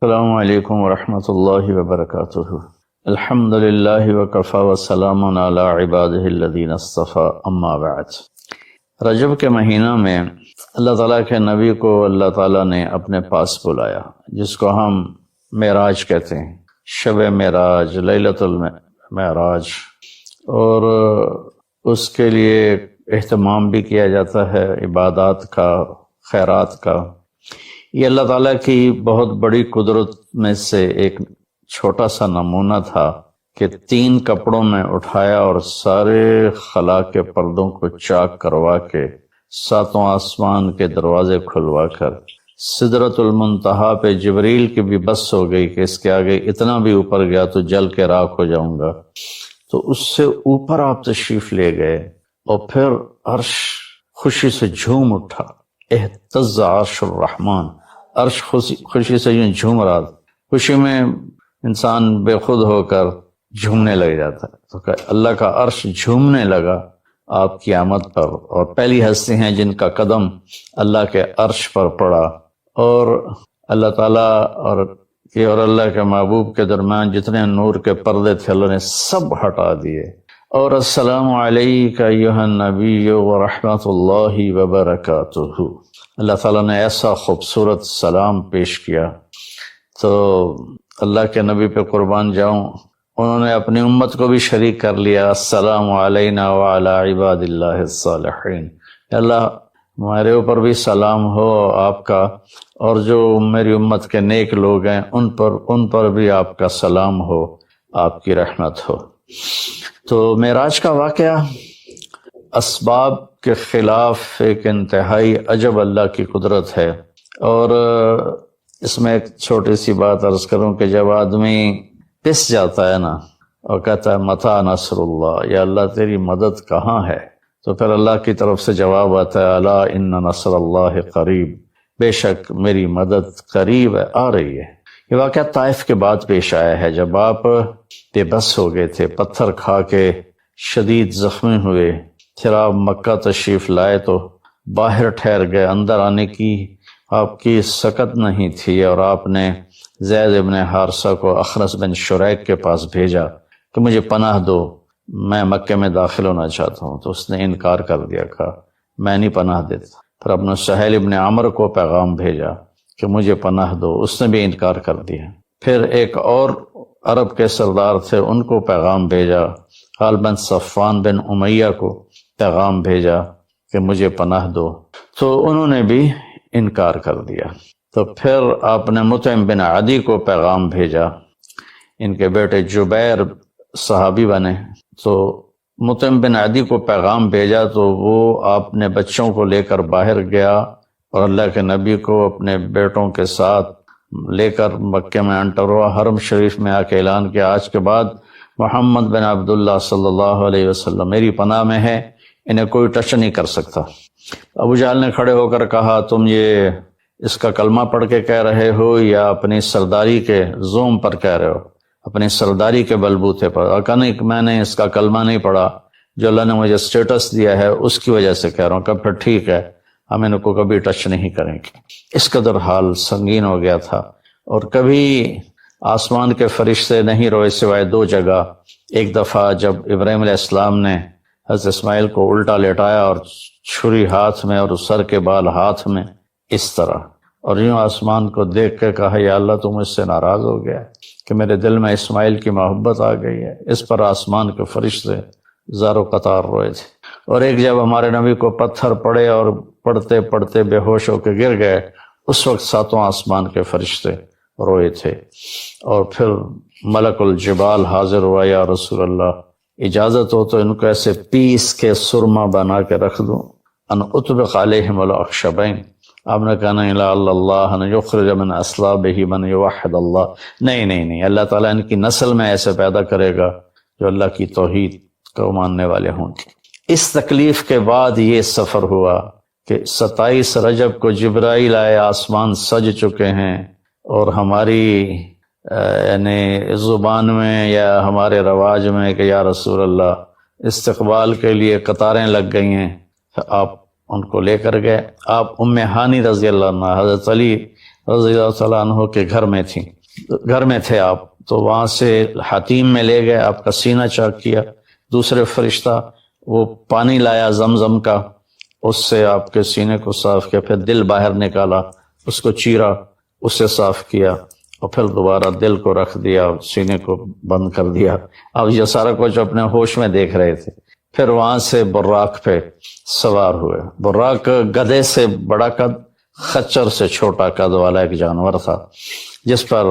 السلام علیکم ورحمۃ اللہ وبرکاتہ۔ الحمد للہ وکفی وسلام علی عبادہ الذین اصطفی، اما بعد۔ رجب کے مہینہ میں اللہ تعالیٰ کے نبی کو اللہ تعالیٰ نے اپنے پاس بلایا، جس کو ہم معراج کہتے ہیں، شب معراج، لیلۃ المعراج، اور اس کے لیے اہتمام بھی کیا جاتا ہے عبادات کا، خیرات کا۔ یہ اللہ تعالیٰ کی بہت بڑی قدرت میں سے ایک چھوٹا سا نمونہ تھا کہ 3 کپڑوں میں اٹھایا اور سارے خلا کے پردوں کو چاک کروا کے 7 آسمان کے دروازے کھلوا کر سدرۃ المنتہا پہ جبریل کی بھی بس ہو گئی کہ اس کے آگے اتنا بھی اوپر گیا تو جل کے راکھ ہو جاؤں گا، تو اس سے اوپر آپ تشریف لے گئے، اور پھر عرش خوشی سے جھوم اٹھا، اہتز عرش الرحمن، عرش خوشی سے یوں جھوم رہا تھا۔ خوشی میں انسان بے خود ہو کر جھومنے لگ جاتا ہے، تو اللہ کا عرش جھومنے لگا آپ کی آمد پر، اور پہلی ہستی ہیں جن کا قدم اللہ کے عرش پر پڑا، اور اللہ تعالیٰ اور اللہ کے محبوب کے درمیان جتنے نور کے پردے تھے اللہ نے سب ہٹا دیے، اور السلام علیک ایھا النبی ورحمۃ اللہ وبرکاتہ۔ اللہ تعالیٰ نے ایسا خوبصورت سلام پیش کیا، تو اللہ کے نبی پہ قربان جاؤں، انہوں نے اپنی امت کو بھی شریک کر لیا، السلام علینا وعلی عباد اللہ الصالحین، اللہ ہمارے اوپر بھی سلام ہو آپ کا، اور جو میری امت کے نیک لوگ ہیں ان پر بھی آپ کا سلام ہو، آپ کی رحمت ہو۔ تو معراج کا واقعہ اسباب کے خلاف ایک انتہائی عجب اللہ کی قدرت ہے، اور اس میں ایک چھوٹی سی بات عرض کروں کہ جب آدمی پس جاتا ہے نا اور کہتا ہے متی نصر اللہ، یا اللہ تیری مدد کہاں ہے، تو پھر اللہ کی طرف سے جواب آتا ہے الا ان نصر اللہ قریب، بے شک میری مدد قریب ہے، آ رہی ہے۔ یہ واقعہ طائف کے بعد پیش آیا ہے، جب آپ بے بس ہو گئے تھے، پتھر کھا کے شدید زخمی ہوئے، پھر آپ مکہ تشریف لائے تو باہر ٹھہر گئے، اندر آنے کی آپ کی سکت نہیں تھی، اور آپ نے زید ابن حارثہ کو اخنس بن شریک کے پاس بھیجا کہ مجھے پناہ دو، میں مکے میں داخل ہونا چاہتا ہوں، تو اس نے انکار کر دیا، کہا میں نہیں پناہ دیتا۔ پھر اپنے سہیل ابن عمرو کو پیغام بھیجا کہ مجھے پناہ دو، اس نے بھی انکار کر دیا۔ پھر ایک اور عرب کے سردار تھے، ان کو پیغام بھیجا، خال بن صفوان بن امیہ کو پیغام بھیجا کہ مجھے پناہ دو، تو انہوں نے بھی انکار کر دیا۔ تو پھر آپ نے مطعم بن عدی کو پیغام بھیجا، ان کے بیٹے جبیر صحابی بنے، تو مطعم بن عدی کو پیغام بھیجا تو وہ آپ نے بچوں کو لے کر باہر گیا، اور اللہ کے نبی کو اپنے بیٹوں کے ساتھ لے کر مکے میں انٹر ہوا، حرم شریف میں آ کے اعلان کیا آج کے بعد محمد بن عبداللہ صلی اللہ علیہ وسلم میری پناہ میں ہے، انہیں کوئی ٹچ نہیں کر سکتا۔ ابو جہل نے کھڑے ہو کر کہا تم یہ اس کا کلمہ پڑھ کے کہہ رہے ہو یا اپنی سرداری کے زوم پر کہہ رہے ہو، اپنی سرداری کے بلبوتے پر؟ اور کہا نہیں، میں نے اس کا کلمہ نہیں پڑھا، جو اللہ نے مجھے سٹیٹس دیا ہے اس کی وجہ سے کہہ رہا ہوں۔ کہ پھر ٹھیک ہے، ہم ان کو کبھی ٹچ نہیں کریں گے۔ اس قدر حال سنگین ہو گیا تھا، اور کبھی آسمان کے فرشتے نہیں روئے سوائے 2 جگہ۔ ایک دفعہ جب ابراہیم علیہ السلام نے حضرت اسماعیل کو الٹا لٹایا اور چھری ہاتھ میں اور سر کے بال ہاتھ میں، اس طرح، اور یوں آسمان کو دیکھ کے کہا یا اللہ تو مجھ سے ناراض ہو گیا کہ میرے دل میں اسماعیل کی محبت آ گئی ہے۔ اس پر آسمان کے فرشتے زارو قطار روئے تھے۔ اور ایک جب ہمارے نبی کو پتھر پڑے اور پڑھتے پڑھتے بے ہوش ہو کے گر گئے، اس وقت 7 آسمان کے فرشتے روئے تھے۔ اور پھر ملک الجبال حاضر ہوا، یا رسول اللہ اجازت ہو تو ان کو ایسے پیس کے سرما بنا کے رکھ دوں، ان اطبق علیہم الاخشبین۔ آپ نے کہا نہیں، لا اللہ ان یخرج من اصلابہ من یوحد اللہ، نہیں، اللہ تعالیٰ ان کی نسل میں ایسے پیدا کرے گا جو اللہ کی توحید کو ماننے والے ہوں گے۔ اس تکلیف کے بعد یہ سفر ہوا کہ 27 رجب کو جبرائیل آئے، آسمان سج چکے ہیں، اور ہماری یعنی زبان میں یا ہمارے رواج میں کہ یا رسول اللہ استقبال کے لیے قطاریں لگ گئی ہیں، آپ ان کو لے کر گئے۔ آپ ام ہانی رضی اللہ عنہ، حضرت علی رضی اللہ تعالیٰ عنہ کے گھر میں تھے آپ، تو وہاں سے حتیم میں لے گئے، آپ کا سینہ چاک کیا، دوسرے فرشتہ وہ پانی لایا زمزم کا، اس سے آپ کے سینے کو صاف کیا، پھر دل باہر نکالا، اس کو چیرا، اس سے صاف کیا، اور پھر دوبارہ دل کو رکھ دیا، سینے کو بند کر دیا۔ اب یہ سارا کچھ اپنے ہوش میں دیکھ رہے تھے۔ پھر وہاں سے براق پہ سوار ہوئے۔ براق گدھے سے بڑا قد، خچر سے چھوٹا قد والا ایک جانور تھا، جس پر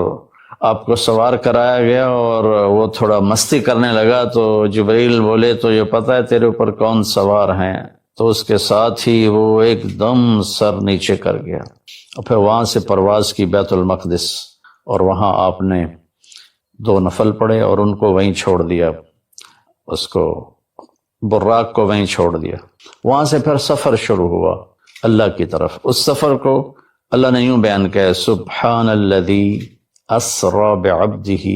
آپ کو سوار کرایا گیا، اور وہ تھوڑا مستی کرنے لگا تو جبریل بولے تو یہ پتہ ہے تیرے اوپر کون سوار ہیں؟ تو اس کے ساتھ ہی وہ ایک دم سر نیچے کر گیا، اور پھر وہاں سے پرواز کی بیت المقدس، اور وہاں آپ نے 2 نفل پڑھے اور ان کو وہیں چھوڑ دیا، اس کو براق کو وہیں چھوڑ دیا۔ وہاں سے پھر سفر شروع ہوا اللہ کی طرف۔ اس سفر کو اللہ نے یوں بیان کیا، سبحان الذی اسری بعبدہ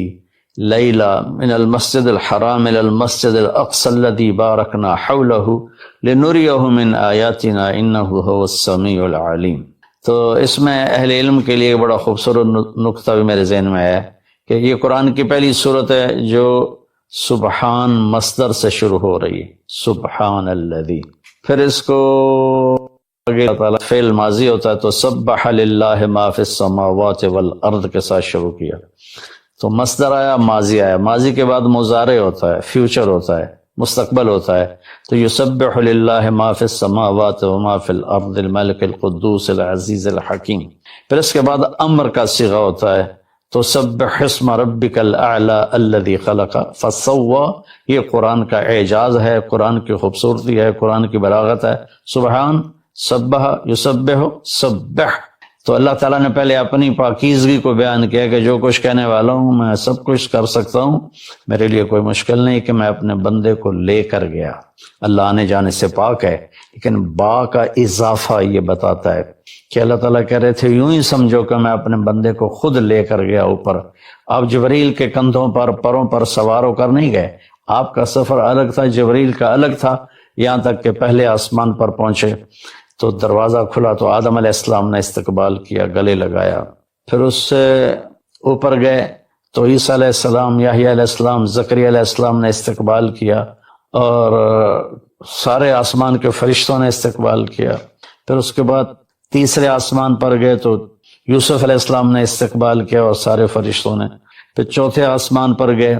لیلا من المسجد الحرام الى المسجد الاقصى الذی بارکنا حولہ لنریہ من آیاتنا انہ هو السمیع العلیم۔ تو اس میں اہل علم کے لیے بڑا خوبصورت نقطہ بھی میرے ذہن میں ہے کہ یہ قرآن کی پہلی صورت ہے جو سبحان مصدر سے شروع ہو رہی ہے، سبحان الذی۔ پھر اس کو اللہ تعالیٰ فعل ماضی ہوتا ہے تو سبح للہ ما فی السماوات والارض کے ساتھ شروع کیا، تو مصدر آیا، ماضی آیا، ماضی کے بعد مضارع ہوتا ہے، فیوچر ہوتا ہے، مستقبل ہوتا ہے، تو یسبح للہ ما فی السماوات وما فی الارض الملک القدوس العزیز الحکیم۔ پھر اس کے بعد امر کا صیغہ ہوتا ہے، تو سبح اسم ربک الاعلی الذی خلق فسوی۔ یہ قرآن کا اعجاز ہے، قرآن کی خوبصورتی ہے، قرآن کی بلاغت ہے۔ سبحان، سبح، یسبح، سبح۔ تو اللہ تعالیٰ نے پہلے اپنی پاکیزگی کو بیان کیا کہ جو کچھ کہنے والا ہوں میں سب کچھ کر سکتا ہوں، میرے لیے کوئی مشکل نہیں کہ میں اپنے بندے کو لے کر گیا۔ اللہ آنے جانے سے پاک ہے، لیکن با کا اضافہ یہ بتاتا ہے کہ اللہ تعالیٰ کہہ رہے تھے یوں ہی سمجھو کہ میں اپنے بندے کو خود لے کر گیا اوپر۔ آپ جبریل کے کندھوں پر، پروں پر سوار ہو کر نہیں گئے، آپ کا سفر الگ تھا، جبریل کا الگ تھا، یہاں تک کہ پہلے آسمان پر پہنچے تو دروازہ کھلا تو آدم علیہ السلام نے استقبال کیا، گلے لگایا۔ پھر اس سے اوپر گئے تو عیسیٰ علیہ السلام، یحییٰ علیہ السلام، زکریا علیہ السلام نے استقبال کیا، اور سارے آسمان کے فرشتوں نے استقبال کیا۔ پھر اس کے بعد تیسرے آسمان پر گئے تو یوسف علیہ السلام نے استقبال کیا اور سارے فرشتوں نے۔ پھر چوتھے آسمان پر گئے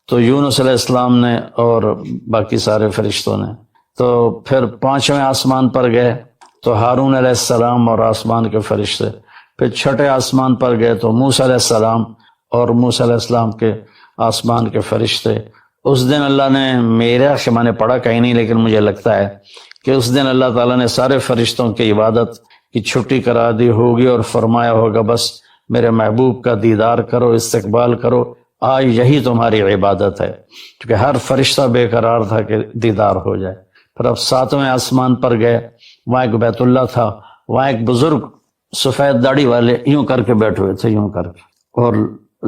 تو یونس علیہ السلام نے اور باقی سارے فرشتوں نے۔ تو پھر پانچویں آسمان پر گئے تو ہارون علیہ السلام اور آسمان کے فرشتے۔ پھر چھٹے آسمان پر گئے تو موسیٰ علیہ السلام اور موسیٰ علیہ السلام کے آسمان کے فرشتے۔ اس دن اللہ نے، میرا کہ میں نے پڑھا کہیں نہیں لیکن مجھے لگتا ہے کہ اس دن اللہ تعالیٰ نے سارے فرشتوں کی عبادت کی چھٹی کرا دی ہوگی اور فرمایا ہوگا بس میرے محبوب کا دیدار کرو، استقبال کرو، آج یہی تمہاری عبادت ہے، کیونکہ ہر فرشتہ بے قرار تھا کہ دیدار ہو جائے۔ پھر اب ساتویں آسمان پر گئے، وہاں ایک بیت اللہ تھا، وہاں ایک بزرگ سفید داڑھی والے یوں کر کے بیٹھے ہوئے تھے، یوں کر کے، اور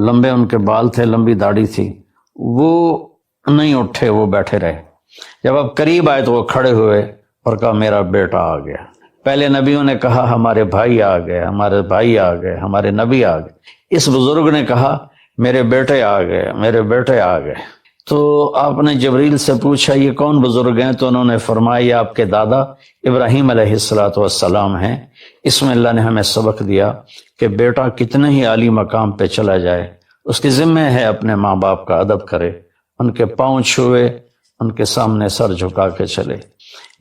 لمبے ان کے بال تھے، لمبی داڑھی تھی، وہ نہیں اٹھے، وہ بیٹھے رہے۔ جب اب قریب آئے تو وہ کھڑے ہوئے اور کہا میرا بیٹا آ گیا۔ پہلے نبیوں نے کہا ہمارے بھائی آ گئے، ہمارے بھائی آ گئے، ہمارے نبی آ گئے۔ اس بزرگ نے کہا میرے بیٹے آ گئے، میرے بیٹے آ گئے۔ تو آپ نے جبریل سے پوچھا یہ کون بزرگ ہیں؟ تو انہوں نے فرمایا یہ آپ کے دادا ابراہیم علیہ السلام ہیں۔ اس میں اللہ نے ہمیں سبق دیا کہ بیٹا کتنے ہی عالی مقام پہ چلا جائے، اس کے ذمہ ہے اپنے ماں باپ کا ادب کرے، ان کے پاؤں چھوئے، ان کے سامنے سر جھکا کے چلے،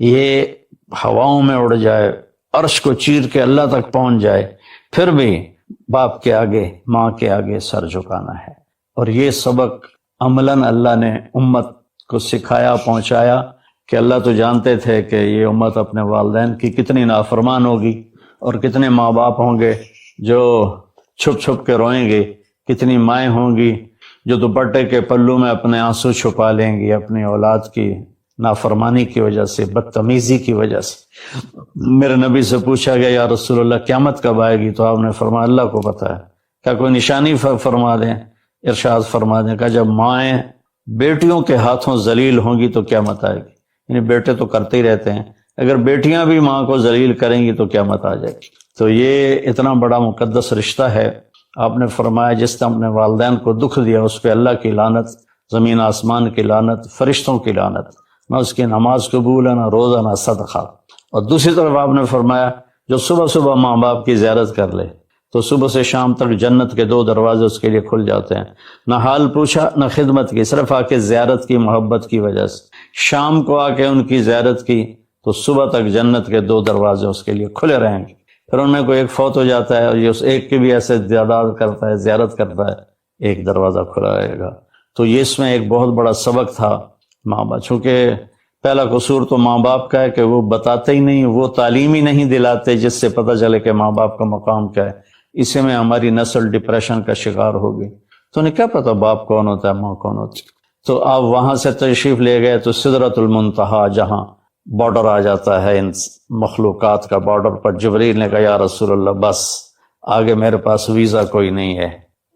یہ ہواؤں میں اڑ جائے، عرش کو چیر کے اللہ تک پہنچ جائے، پھر بھی باپ کے آگے، ماں کے آگے سر جھکانا ہے۔ اور یہ سبق عملاً اللہ نے امت کو سکھایا، پہنچایا کہ اللہ تو جانتے تھے کہ یہ امت اپنے والدین کی کتنی نافرمان ہوگی، اور کتنے ماں باپ ہوں گے جو چھپ چھپ کے روئیں گے، کتنی مائیں ہوں گی جو دوپٹے کے پلو میں اپنے آنسو چھپا لیں گی اپنی اولاد کی نافرمانی کی وجہ سے، بدتمیزی کی وجہ سے۔ میرے نبی سے پوچھا گیا یا رسول اللہ قیامت کب آئے گی؟ تو آپ نے فرمایا اللہ کو پتہ ہے، کیا کوئی نشانی فرما دیں؟ ارشاد فرما دیں کہ جب مائیں بیٹیوں کے ہاتھوں ذلیل ہوں گی تو قیامت آئے گی۔ یعنی بیٹے تو کرتے ہی رہتے ہیں، اگر بیٹیاں بھی ماں کو ذلیل کریں گی تو قیامت آ جائے گی۔ تو یہ اتنا بڑا مقدس رشتہ ہے۔ آپ نے فرمایا جس نے اپنے والدین کو دکھ دیا اس پہ اللہ کی لعنت، زمین آسمان کی لعنت، فرشتوں کی لعنت، نہ اس کی نماز قبول ہے، نہ روزہ، نہ صدقہ۔ اور دوسری طرف آپ نے فرمایا جو صبح صبح ماں باپ کی زیارت کر لے تو صبح سے شام تک جنت کے 2 دروازے اس کے لیے کھل جاتے ہیں۔ نہ حال پوچھا نہ خدمت کی، صرف آ کے زیارت کی محبت کی وجہ سے۔ شام کو آ کے ان کی زیارت کی تو صبح تک جنت کے 2 دروازے اس کے لیے کھلے رہیں گے۔ پھر ان میں کوئی ایک فوت ہو جاتا ہے اور یہ اس ایک کی بھی ایسے تعداد کرتا ہے، زیارت کرتا ہے، ایک دروازہ کھلا رہے گا۔ تو یہ اس میں ایک بہت بڑا سبق تھا ماں باپ، چونکہ پہلا قصور تو ماں باپ کا ہے کہ وہ بتاتے ہی نہیں، وہ تعلیم ہی نہیں دلاتے جس سے پتہ چلے کہ ماں باپ کا مقام کیا ہے۔ اسی میں ہماری نسل ڈپریشن کا شکار ہوگی۔ تو انہیں کیا پتا باپ کون ہوتا ہے، ماں کون ہوتی ہے۔ تو آپ وہاں سے تشریف لے گئے تو سدرۃ المنتہا، جہاں بارڈر آ جاتا ہے ان مخلوقات کا، بارڈر پر جبریل نے کہا یا رسول اللہ بس آگے میرے پاس ویزا کوئی نہیں ہے،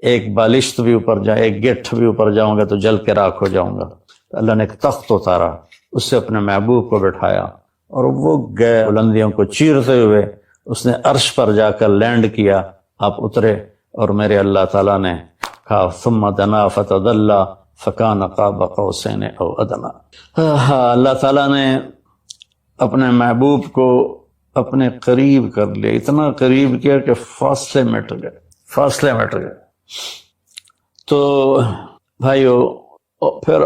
ایک بالشت بھی اوپر جائے، ایک گٹھ بھی اوپر جاؤں گا تو جل کے راکھ ہو جاؤں گا۔ اللہ نے ایک تخت اتارا، اس سے اپنے محبوب کو بٹھایا اور وہ گئے بلندیوں کو چیرتے ہوئے، اس نے عرش پر جا کر لینڈ کیا، آپ اترے اور میرے اللہ تعالیٰ نے کہا ثم دنا فتدلی فکان قاب قوسین او ادنی۔ اللہ تعالیٰ نے اپنے محبوب کو اپنے قریب کر لیا، اتنا قریب کیا کہ فاصلے مٹ گئے۔ تو بھائیو پھر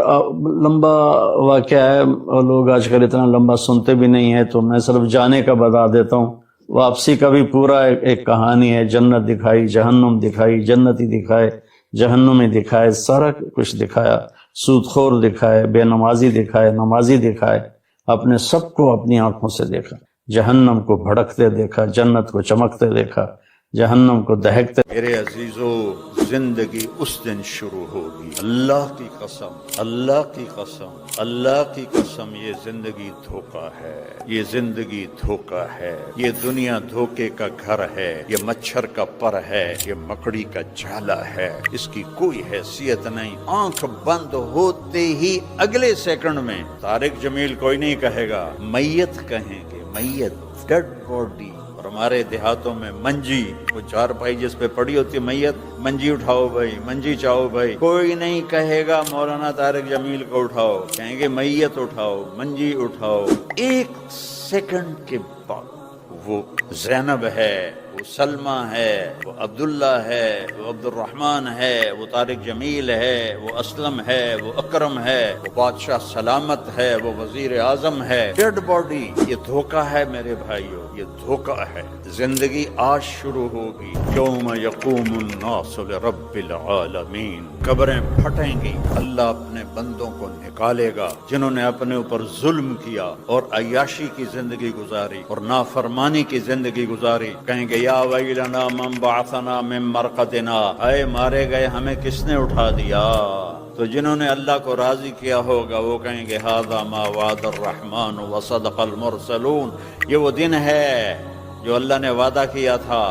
لمبا واقعہ ہے، اور لوگ آج کل اتنا لمبا سنتے بھی نہیں ہیں، تو میں صرف جانے کا بتا دیتا ہوں۔ واپسی کا بھی پورا ایک کہانی ہے، جنت دکھائی، جہنم دکھائی، جنتی دکھائے، جہنمی دکھائے، سارا کچھ دکھایا، سود خور دکھائے، بے نمازی دکھائے، نمازی دکھائے، اپنے سب کو اپنی آنکھوں سے دیکھا، جہنم کو بھڑکتے دیکھا، جنت کو چمکتے دیکھا، جہنم کو دہکتے۔ میرے عزیزو، زندگی اس دن شروع ہوگی، اللہ کی قسم، اللہ کی قسم، اللہ کی قسم، یہ زندگی دھوکہ ہے، یہ زندگی دھوکہ ہے، یہ دنیا دھوکے کا گھر ہے، یہ مچھر کا پر ہے، یہ مکڑی کا جالا ہے، اس کی کوئی حیثیت نہیں۔ آنکھ بند ہوتے ہی اگلے سیکنڈ میں طارق جمیل کوئی نہیں کہے گا، میت کہیں گے، میت، ڈیڈ باڈی۔ اور ہمارے دیہاتوں میں منجی، وہ چارپائی جس پہ پڑی ہوتی ہے میت، منجی اٹھاؤ بھائی، منجی چاہو بھائی، کوئی نہیں کہے گا مولانا طارق جمیل کو اٹھاؤ، کہیں گے میت اٹھاؤ، منجی اٹھاؤ۔ ایک سیکنڈ کے بعد وہ زینب ہے، وہ سلمہ ہے، وہ عبداللہ ہے، وہ عبد الرحمن ہے، وہ طارق جمیل ہے، وہ اسلم ہے، وہ اکرم ہے، وہ بادشاہ سلامت ہے، وہ وزیر اعظم ہے، ڈیڈ باڈی۔ یہ دھوکہ ہے میرے بھائیو، یہ دھوکہ ہے۔ زندگی آج شروع ہوگی، یوم یقوم الناس لرب العالمین۔ قبریں پھٹیں گی، اللہ اپنے بندوں کو نکالے گا جنہوں نے اپنے اوپر ظلم کیا اور عیاشی کی زندگی گزاری اور نافرمانی کی زندگی گزاری۔ کہیں گے یا ویلنا من بعثنا من مرقدنا، اے مارے گئے ہمیں کس نے اٹھا دیا؟ تو جنہوں نے اللہ کو راضی کیا ہوگا وہ کہیں گے ھذا ما وعد الرحمن وصدق المرسلون۔ یہ وہ دن ہے جو اللہ نے وعدہ کیا تھا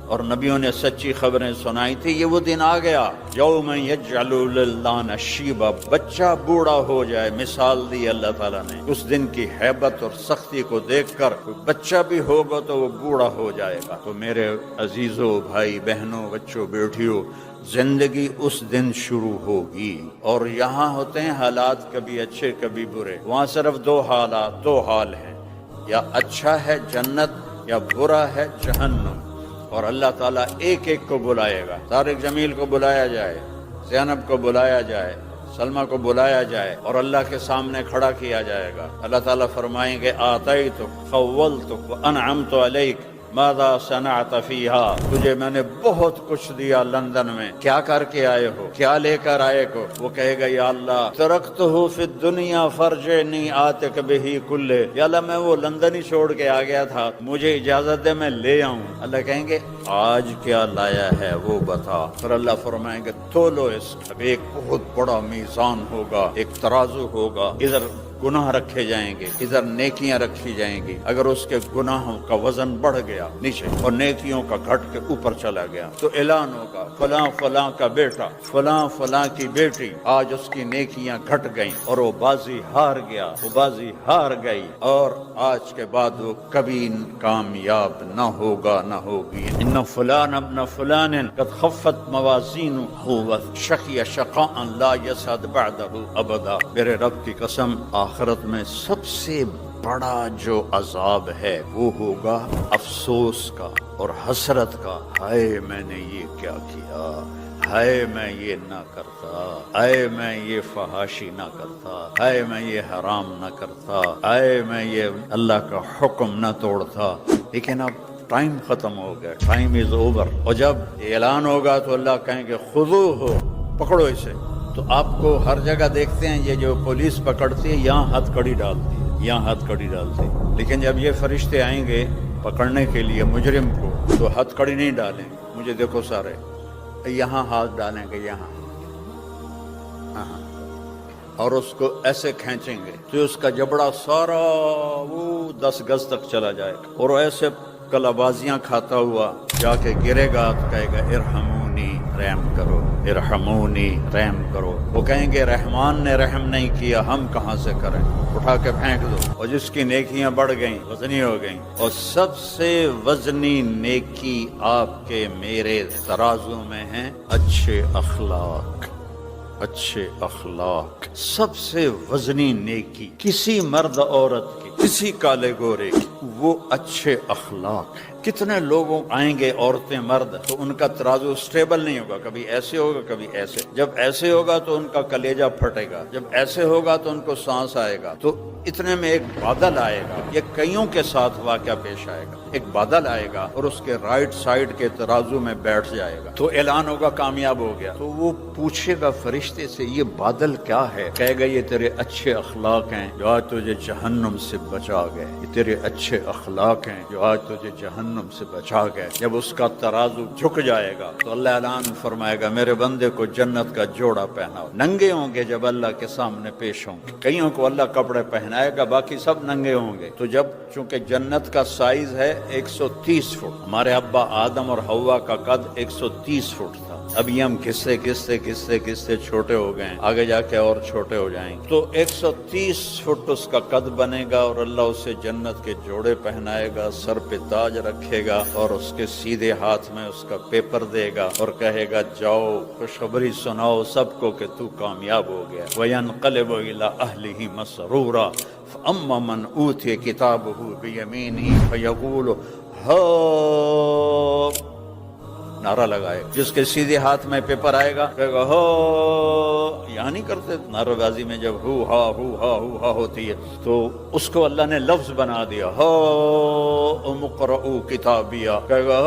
اور نبیوں نے سچی خبریں سنائی تھی، یہ وہ دن آ گیا۔ یوم یجعل الولدان شیبا، بچہ بوڑھا ہو جائے، مثال دی اللہ تعالیٰ نے۔ اس دن کی ہیبت اور سختی کو دیکھ کر کوئی بچہ بھی ہوگا تو وہ بوڑھا ہو جائے گا۔ تو میرے عزیزوں، بھائی بہنوں، بچوں بیٹیوں، زندگی اس دن شروع ہوگی، اور یہاں ہوتے ہیں حالات کبھی اچھے کبھی برے۔ وہاں صرف دو حال ہیں، یا اچھا ہے جنت یا برا ہے جہنم، اور اللہ تعالیٰ ایک ایک کو بلائے گا۔ طارق جمیل کو بلایا جائے، زینب کو بلایا جائے، سلمہ کو بلایا جائے، اور اللہ کے سامنے کھڑا کیا جائے گا۔ اللہ تعالیٰ فرمائیں گے آتیتک خولتک وانعمت علیک ماذا صنعت فیہا، تجھے میں نے بہت کچھ دیا لندن میں، کیا کر کے آئے ہو، کیا لے کر آئے ہو؟ وہ کہے گا یا اللہ ترکتہ فی الدنیا فرجعنی آتک بہی کلہ، یا اللہ میں وہ لندن ہی چھوڑ کے آ گیا تھا، مجھے اجازت دے میں لے آؤں۔ اللہ کہیں گے آج کیا لایا ہے وہ بتا. پھر اللہ فرمائیں گے تولو اس کا. ایک بہت بڑا میزان ہوگا, ایک ترازو ہوگا, ادھر گناہ رکھے جائیں گے, ادھر نیکیاں رکھی جائیں گی. اگر اس کے گناہوں کا وزن بڑھ گیا نیچے اور نیکیوں کا گھٹ کے اوپر چلا گیا تو اعلان ہوگا فلاں فلاں کا بیٹا, فلاں فلاں کی بیٹی, آج اس کی نیکیاں گھٹ گئیں اور وہ بازی ہار گیا, وہ بازی ہار گئی, اور آج کے بعد وہ کبھی کامیاب نہ ہوگا نہ ہوگی. ان فلان ابن فلان قد خفت موازینہ وشقی شقاء لا یسعد بعدہ ابدا. میرے رب کی قسم, آخرت میں سب سے بڑا جو عذاب ہے وہ ہوگا افسوس کا اور حسرت کا. ہائے میں نے یہ کیا کیا, ہائے میں یہ نہ کرتا, ہائے میں یہ فحاشی نہ کرتا, ہائے میں یہ حرام نہ کرتا, ہائے میں یہ اللہ کا حکم نہ توڑتا. لیکن اب ٹائم ختم ہو گیا, ٹائم از اوور. اور جب اعلان ہوگا تو اللہ کہیں گے خذوہ, پکڑو اسے. تو آپ کو ہر جگہ دیکھتے ہیں یہ جو پولیس پکڑتی ہے یہاں ہتھ کڑی ڈالتی ہے, یہاں ہتھ کڑی ڈالتی ہے. لیکن جب یہ فرشتے آئیں گے پکڑنے کے لیے مجرم کو تو ہتھ کڑی نہیں ڈالیں گے. مجھے دیکھو سارے, یہاں ہاتھ ڈالیں گے, یہاں, اور اس کو ایسے کھینچیں گے تو اس کا جبڑا سارا وہ 10 گز تک چلا جائے گا, اور ایسے کلابازیاں کھاتا ہوا جا کے گرے گا تو کہے گا ارحمونی, رحم کرو, ارحمونی, رحم کرو. وہ کہیں گے رحمان نے رحم نہیں کیا, ہم کہاں سے کریں, اٹھا کے پھینک دو. اور جس کی نیکیاں بڑھ گئیں, وزنی ہو گئیں, اور سب سے وزنی نیکی آپ کے میرے ترازو میں ہیں اچھے اخلاق. اچھے اخلاق سب سے وزنی نیکی کسی مرد عورت کی, کسی کالے گورے کی, وہ اچھے اخلاق ہیں. کتنے لوگوں آئیں گے, عورتیں مرد, تو ان کا ترازو سٹیبل نہیں ہوگا, کبھی ایسے ہوگا کبھی ایسے. جب ایسے ہوگا تو ان کا کلیجہ پھٹے گا, جب ایسے ہوگا تو ان کو سانس آئے گا. تو اتنے میں ایک بادل آئے گا, یہ کئیوں کے ساتھ واقعہ پیش آئے گا. ایک بادل آئے گا اور اس کے رائٹ سائڈ کے ترازو میں بیٹھ جائے گا, تو اعلان ہوگا کامیاب ہو گیا. تو وہ پوچھے گا فرشتے سے یہ بادل کیا ہے, کہے گا یہ تیرے اچھے اخلاق ہیں جو آج تجھے جہنم سے بچا گئے, یہ تیرے اچھے اخلاق ہیں جو آج تجھے جہنم سے بچا گئے. جب اس کا ترازو جھک جائے گا تو اللہ اعلان فرمائے گا میرے بندے کو جنت کا جوڑا پہناؤ. ننگے ہوں گے جب اللہ کے سامنے پیش ہوں گے. کئیوں کو اللہ کپڑے پہنائے گا, باقی سب ننگے ہوں گے. تو جب چونکہ جنت کا سائز ہے 130 فٹ, ہمارے ابا آدم اور حوا کا قد 130 فٹ تھا. اب یہ ہم کسے چھوٹے ہو گئے ہیں, آگے جا کے اور چھوٹے ہو جائیں گے. تو 130 فٹ اس کا قد بنے گا, اور اللہ اسے جنت کے جوڑے پہنائے گا, سر پہ تاج رکھے گا, اور اس کے سیدھے ہاتھ میں اس کا پیپر دے گا اور کہے گا جاؤ خوشخبری سناؤ سب کو کہ تو کامیاب ہو گیا. وَيَنْقَلِبُ إِلَىٰ أَهْلِهِ مَسْرُورًا فَأَمَّا مَنْ أُوتِيَ كِتَابَهُ بِيَمِينِهِ فَيَقُولُ هَاؤُمْ, نعرہ لگائے, جس کے سیدھے ہاتھ میں پیپر آئے گا کہے گا ہو. یہاں نہیں کرتے نعرہ بازی میں جب ہو ہا ہوتی ہے تو اس کو اللہ نے لفظ بنا دیا, ہو مقرؤ کتابیہ, کہے گا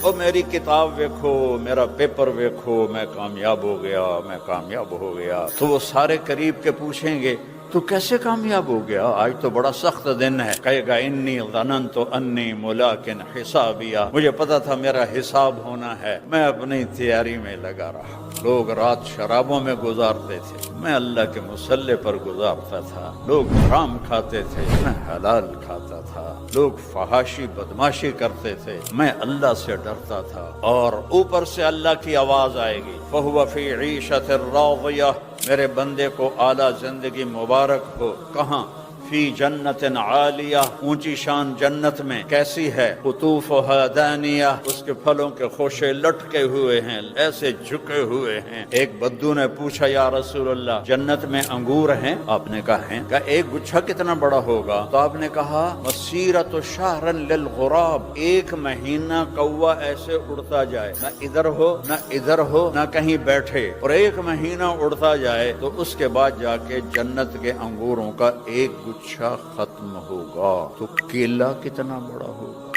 او میری کتاب ویکھو, میرا پیپر ویکھو, میں کامیاب ہو گیا, میں کامیاب ہو گیا. تو وہ سارے قریب کے پوچھیں گے تو کیسے کامیاب ہو گیا, آج تو بڑا سخت دن ہے. کہے گا انی ظننت انی ملاقٍ حسابیہ, مجھے پتا تھا میرا حساب ہونا ہے, میں اپنی تیاری میں لگا رہا. لوگ رات شرابوں میں گزارتے تھے, میں اللہ کے مصلی پر گزارتا تھا. لوگ حرام کھاتے تھے, میں حلال کھاتا تھا. لوگ فحاشی بدماشی کرتے تھے, میں اللہ سے ڈرتا تھا. اور اوپر سے اللہ کی آواز آئے گی فَهُوَ فِي عِيشَةٍ رَاضِيَةٍ, میرے بندے کو اعلیٰ زندگی مبارک ہو. کہاں؟ فی جنت عالیہ, اونچی شان جنت میں. کیسی ہے؟ قطوفها دانیہ, اس کے پھلوں کے خوشے لٹکے ہوئے ہیں, ایسے جھکے ہوئے ہیں. ایک بدو نے پوچھا یا رسول اللہ جنت میں انگور ہیں؟ آپ نے کہا ہیں. کہا ایک گچھا کتنا بڑا ہوگا؟ تو آپ نے کہا مسیرۃ شہر للغراب, 1 مہینہ کوا ایسے اڑتا جائے, نہ ادھر ہو نہ ادھر ہو, نہ کہیں بیٹھے, اور 1 مہینہ اڑتا جائے تو اس کے بعد جا کے جنت کے انگوروں کا ایک گچھا ختم ہوگا. تو کیلا کتنا بڑا ہوگا,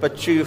25